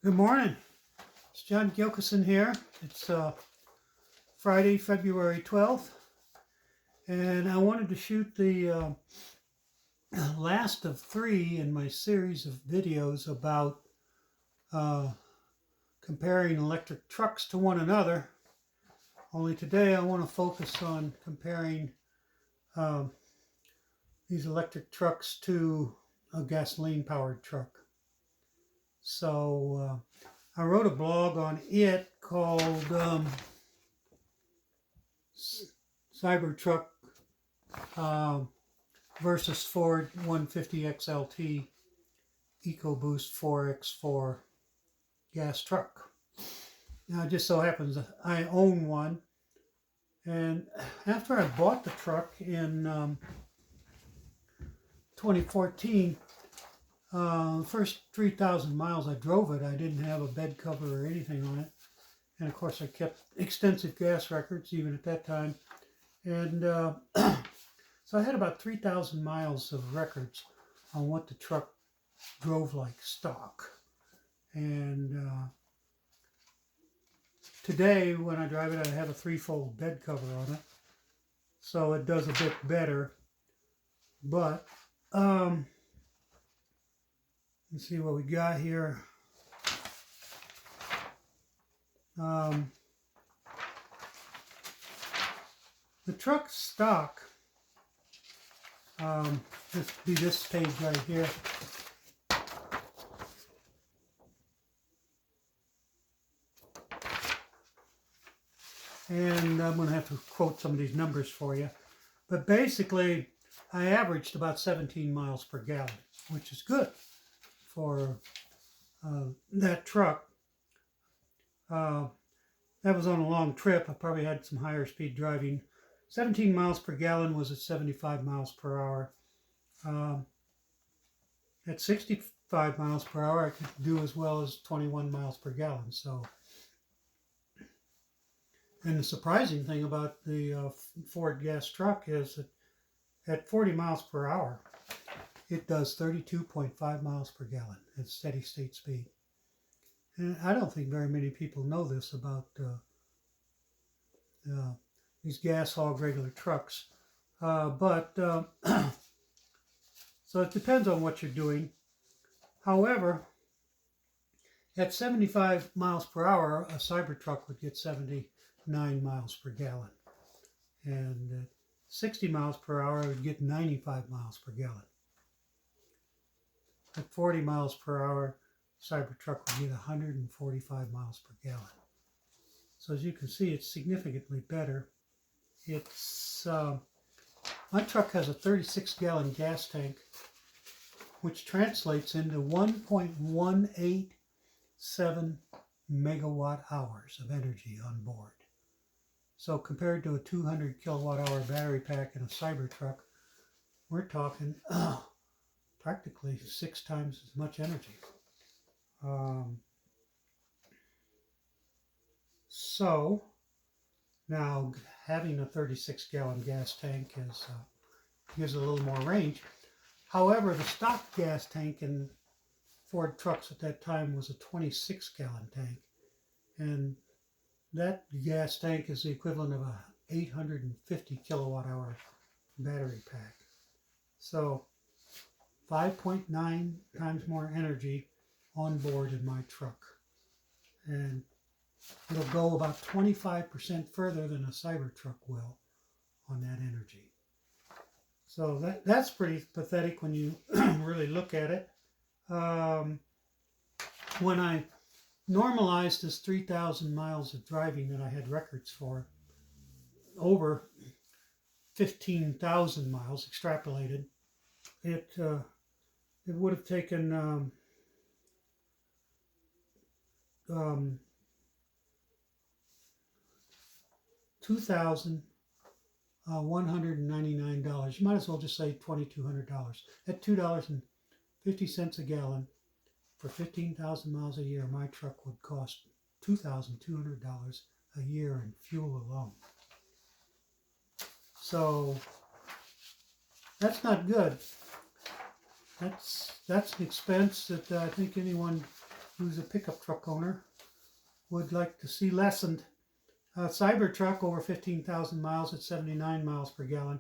Good morning. It's John Gilkison here. It's Friday, February 12th, and I wanted to shoot the last of 3 in my series of videos about comparing electric trucks to one another. Only today I want to focus on comparing these electric trucks to a gasoline-powered truck. So I wrote a blog on it called Cybertruck versus Ford 150 XLT EcoBoost 4x4 gas truck. Now it just so happens that I own one, and after I bought the truck in 2014, the first 3,000 miles I drove it, I didn't have a bed cover or anything on it. And of course I kept extensive gas records even at that time. And so I had about 3,000 miles of records on what the truck drove like stock. And today when I drive it, I have a 3-fold bed cover on it. So it does a bit better. But let's see what we got here. The truck stock, this page right here. And I'm going to have to quote some of these numbers for you. But basically, I averaged about 17 miles per gallon, which is good for that truck. That was on a long trip. I probably had some higher speed driving. 17 miles per gallon was at 75 miles per hour. At 65 miles per hour, I could do as well as 21 miles per gallon. So, and the surprising thing about the Ford gas truck is that at 40 miles per hour, it does 32.5 miles per gallon at steady state speed. And I don't think very many people know this about these gas hog regular trucks. So it depends on what you're doing. However, at 75 miles per hour, a Cybertruck would get 79 miles per gallon. And at 60 miles per hour, it would get 95 miles per gallon. At 40 miles per hour, Cybertruck would get 145 miles per gallon. So as you can see, it's significantly better. It's my truck has a 36-gallon gas tank, which translates into 1.187 megawatt hours of energy on board. So compared to a 200 kilowatt hour battery pack in a Cybertruck, we're talking practically 6 times as much energy. So now having a 36-gallon gas tank gives a little more range. However, the stock gas tank in Ford trucks at that time was a 26-gallon tank, and that gas tank is the equivalent of a 850 kilowatt hour battery pack. So 5.9 times more energy on board in my truck, and it'll go about 25% further than a Cybertruck will on that energy. So that's pretty pathetic when you really look at it. When I normalized this 3,000 miles of driving that I had records for, over 15,000 miles extrapolated, it would have taken 2,199. You might as well just say $2,200. At $2.50 a gallon for 15,000 miles a year, my truck would cost $2,200 a year in fuel alone. So that's not good. That's an expense that I think anyone who's a pickup truck owner would like to see lessened. Cybertruck over 15,000 miles at 79 miles per gallon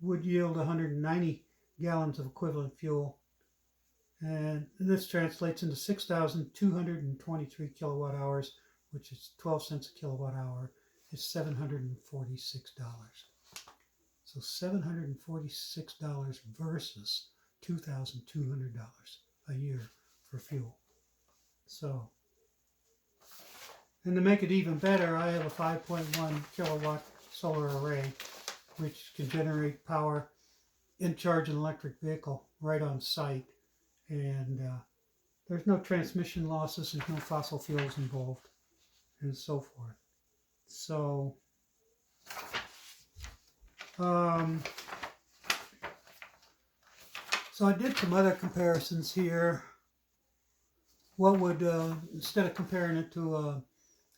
would yield 190 gallons of equivalent fuel. And this translates into 6,223 kilowatt hours, which is 12 cents a kilowatt hour. It's $746. So $746 versus $2,200 a year for fuel. So, and to make it even better, I have a 5.1 kilowatt solar array, which can generate power and charge an electric vehicle right on site. And there's no transmission losses, there's no fossil fuels involved, and so forth. So, so I did some other comparisons here. What would, instead of comparing it to a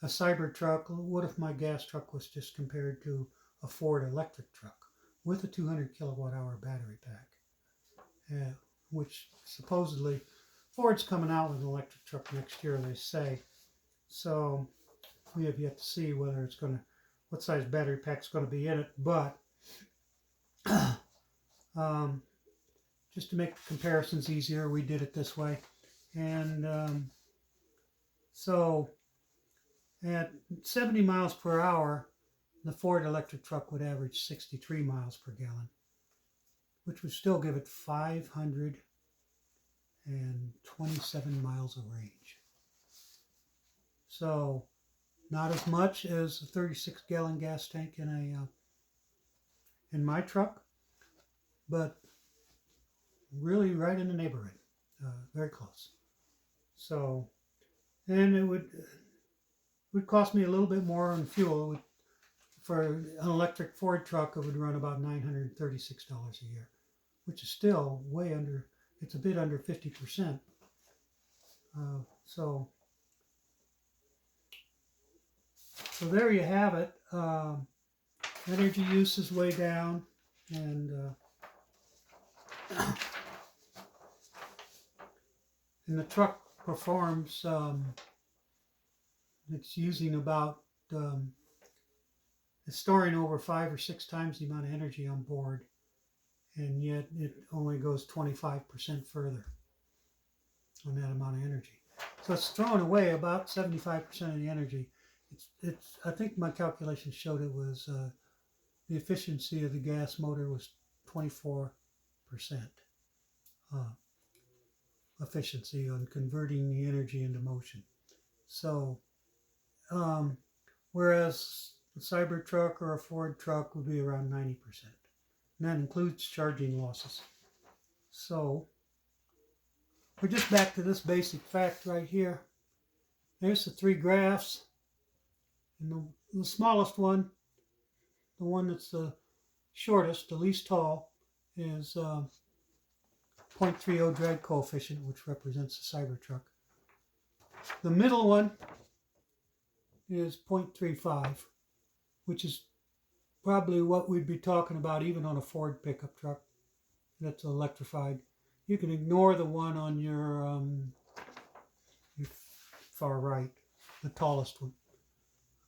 Cybertruck, what if my gas truck was just compared to a Ford electric truck with a 200 kilowatt hour battery pack? Which supposedly Ford's coming out with an electric truck next year, they say. So we have yet to see whether it's going to, what size battery pack's going to be in it. But just to make comparisons easier, we did it this way. And so at 70 miles per hour, the Ford electric truck would average 63 miles per gallon, which would still give it 527 miles of range. So not as much as a 36-gallon gas tank in my truck, but really right in the neighborhood, very close. So, and it would cost me a little bit more on fuel. For an electric Ford truck, it would run about $936 a year, which is still way under, it's a bit under 50%. So there you have it. Energy use is way down, and the truck performs, it's using about, it's storing over 5 or 6 times the amount of energy on board, and yet it only goes 25% further on that amount of energy. So it's throwing away about 75% of the energy. It's I think my calculations showed it was, the efficiency of the gas motor was 24% efficiency on converting the energy into motion. So, whereas a Cybertruck or a Ford truck would be around 90%. And that includes charging losses. So, we're just back to this basic fact right here. There's the 3 graphs. And the smallest one, the one that's the shortest, the least tall, is 0.30 drag coefficient, which represents the Cybertruck. The middle one is 0.35, which is probably what we'd be talking about even on a Ford pickup truck that's electrified. You can ignore the one on your far right, the tallest one.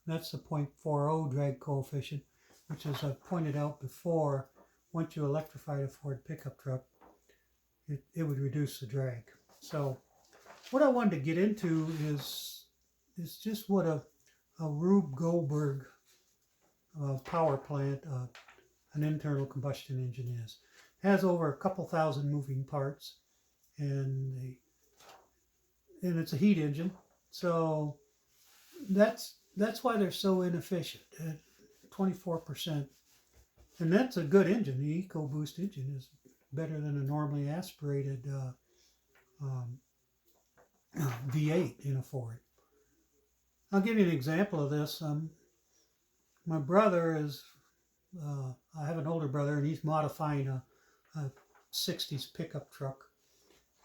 That's the 0.40 drag coefficient, which, as I've pointed out before, once you electrify a Ford pickup truck, it would reduce the drag. So what I wanted to get into is just what a Rube Goldberg power plant, an internal combustion engine is. It has over a couple thousand moving parts, and it's a heat engine. So that's why they're so inefficient at 24%. And that's a good engine. The EcoBoost engine is better than a normally aspirated V8 in a Ford. I'll give you an example of this. My brother is, I have an older brother, and he's modifying a 60s pickup truck.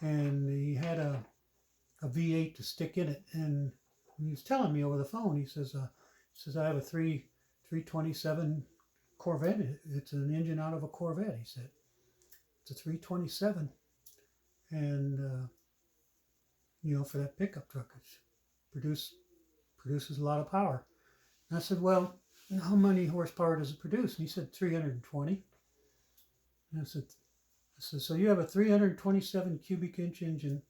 And he had a V8 to stick in it. And he was telling me over the phone, he says I have a 327 Corvette. It's an engine out of a Corvette, he said. It's a 327. And for that pickup truck. It produces a lot of power. And I said, well, how many horsepower does it produce? And he said 320. And I said, so you have a 327 cubic inch engine,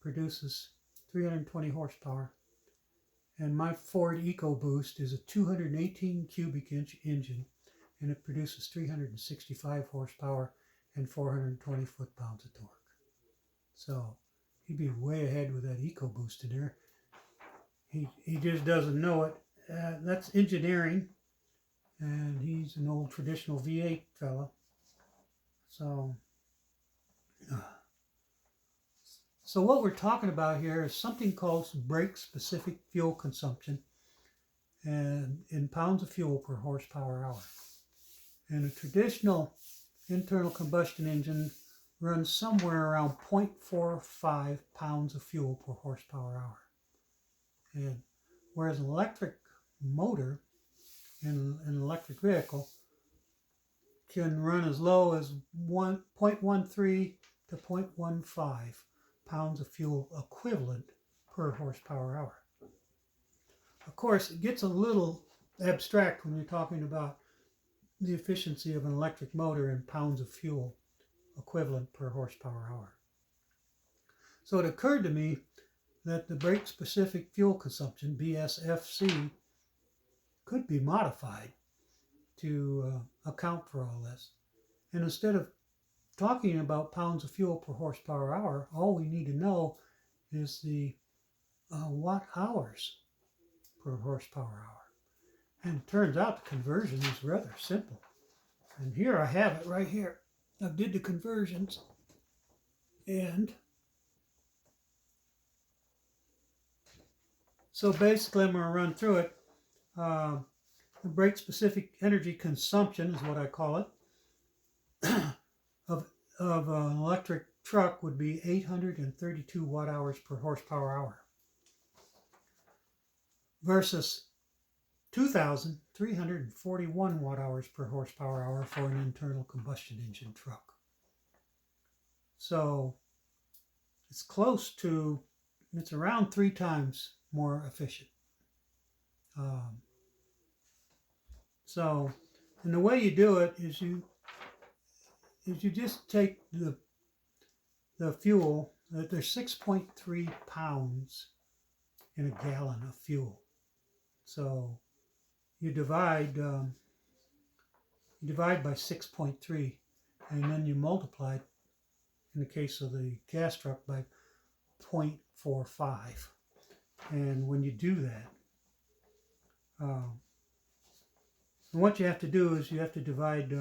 produces 320 horsepower. And my Ford EcoBoost is a 218 cubic inch engine, and it produces 365 horsepower and 420 foot-pounds of torque. So he'd be way ahead with that EcoBoost in there. He just doesn't know it. That's engineering, and he's an old traditional V8 fella. So what we're talking about here is something called brake-specific fuel consumption, and in pounds of fuel per horsepower hour. And a traditional internal combustion engine runs somewhere around 0.45 pounds of fuel per horsepower hour. And whereas an electric motor in an electric vehicle can run as low as 0.13 to 0.15 pounds of fuel equivalent per horsepower hour. Of course, it gets a little abstract when you're talking about the efficiency of an electric motor in pounds of fuel equivalent per horsepower hour. So it occurred to me that the brake-specific fuel consumption, BSFC, could be modified to account for all this. And instead of talking about pounds of fuel per horsepower hour, all we need to know is the watt hours per horsepower hour. And it turns out the conversion is rather simple. And here I have it right here. I did the conversions, and so basically I'm going to run through it. The brake-specific energy consumption is what I call it, of an electric truck would be 832 watt hours per horsepower hour versus 2,341 watt hours per horsepower hour for an internal combustion engine truck. So it's around 3 times more efficient. And the way you do it is you just take the fuel. There's 6.3 pounds in a gallon of fuel. So you divide by 6.3, and then you multiply, in the case of the gas truck, by 0.45. And when you do that, and what you have to do is you have to divide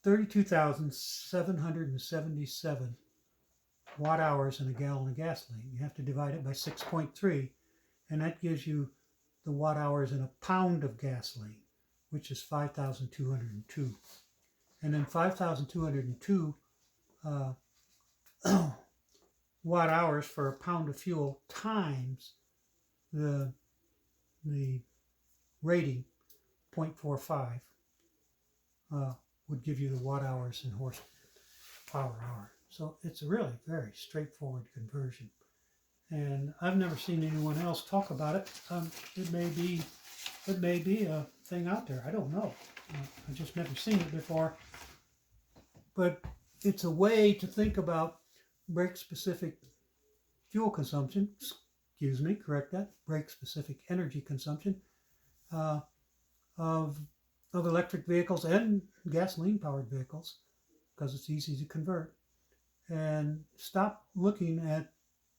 32,777 watt hours in a gallon of gasoline. You have to divide it by 6.3, and that gives you the watt hours in a pound of gasoline, which is 5,202. And then 5,202 watt hours for a pound of fuel times the rating, 0.45, would give you the watt hours in horsepower hour. So it's a really very straightforward conversion. And I've never seen anyone else talk about it. It may be a thing out there. I don't know. I've just never seen it before. But it's a way to think about brake-specific fuel consumption. Excuse me, correct that. Brake-specific energy consumption of electric vehicles and gasoline-powered vehicles, because it's easy to convert. And stop looking at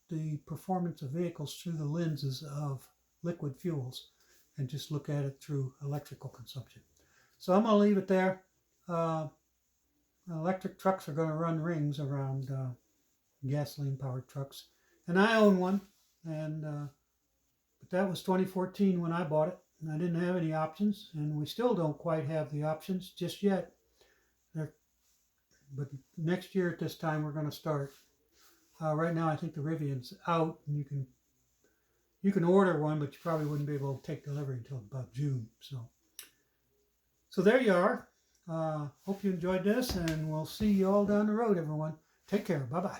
the performance of vehicles through the lenses of liquid fuels and just look at it through electrical consumption. So I'm going to leave it there. Electric trucks are going to run rings around gasoline-powered trucks. And I own one, but that was 2014 when I bought it. And I didn't have any options, and we still don't quite have the options just yet. But next year at this time we're going to start. Right now I think the Rivian's out, and you can order one, but you probably wouldn't be able to take delivery until about June. So there you are. Hope you enjoyed this, and we'll see you all down the road, everyone. Take care. Bye-bye.